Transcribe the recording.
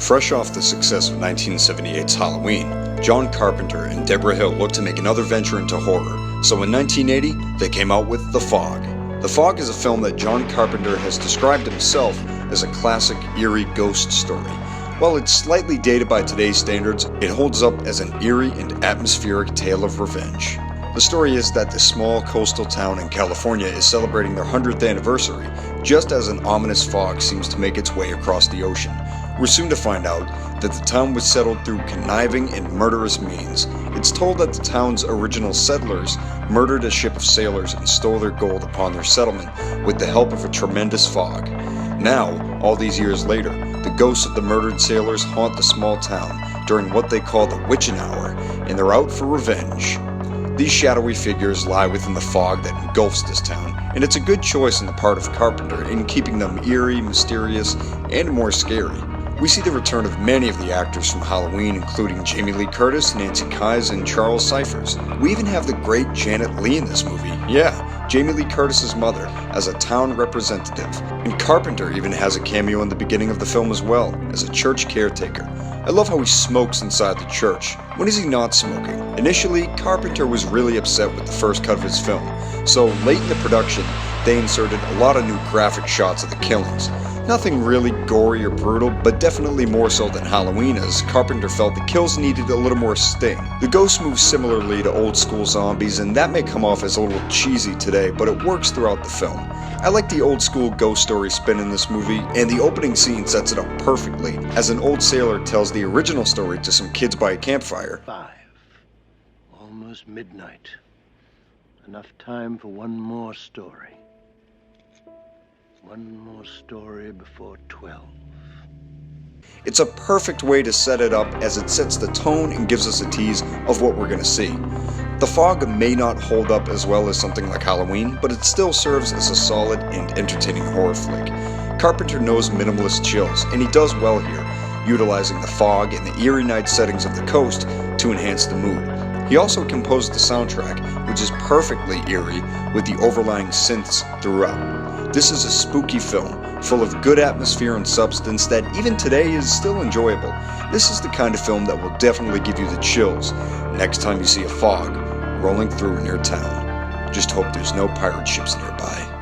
Fresh off the success of 1978's Halloween, John Carpenter and Deborah Hill looked to make another venture into horror, so in 1980, they came out with The Fog. The Fog is a film that John Carpenter has described himself as a classic, eerie ghost story. While it's slightly dated by today's standards, it holds up as an eerie and atmospheric tale of revenge. The story is that this small coastal town in California is celebrating their 100th anniversary, just as an ominous fog seems to make its way across the ocean. We're soon to find out that the town was settled through conniving and murderous means. It's told that the town's original settlers murdered a ship of sailors and stole their gold upon their settlement with the help of a tremendous fog. Now, all these years later, the ghosts of the murdered sailors haunt the small town during what they call the witching hour, and they're out for revenge. These shadowy figures lie within the fog that engulfs this town, and it's a good choice on the part of Carpenter in keeping them eerie, mysterious, and more scary. We see the return of many of the actors from Halloween, including Jamie Lee Curtis, Nancy Kyes, and Charles Cyphers. We even have the great Janet Leigh in this movie. Yeah, Jamie Lee Curtis's mother as a town representative. And Carpenter even has a cameo in the beginning of the film as well, as a church caretaker. I love how he smokes inside the church. When is he not smoking? Initially, Carpenter was really upset with the first cut of his film, so late in the production, they inserted a lot of new graphic shots of the killings. Nothing really gory or brutal, but definitely more so than Halloween, as Carpenter felt the kills needed a little more sting. The ghosts move similarly to old school zombies, and that may come off as a little cheesy today, but it works throughout the film. I like the old school ghost story spin in this movie, and the opening scene sets it up perfectly, as an old sailor tells the original story to some kids by a campfire. 5. Almost midnight. Enough time for one more story. One more story before 12. It's a perfect way to set it up, as it sets the tone and gives us a tease of what we're going to see. The Fog may not hold up as well as something like Halloween, but it still serves as a solid and entertaining horror flick. Carpenter knows minimalist chills, and he does well here, utilizing the fog and the eerie night settings of the coast to enhance the mood. He also composed the soundtrack, which is perfectly eerie with the overlying synths throughout. This is a spooky film, full of good atmosphere and substance that even today is still enjoyable. This is the kind of film that will definitely give you the chills next time you see a fog rolling through in your town. Just hope there's no pirate ships nearby.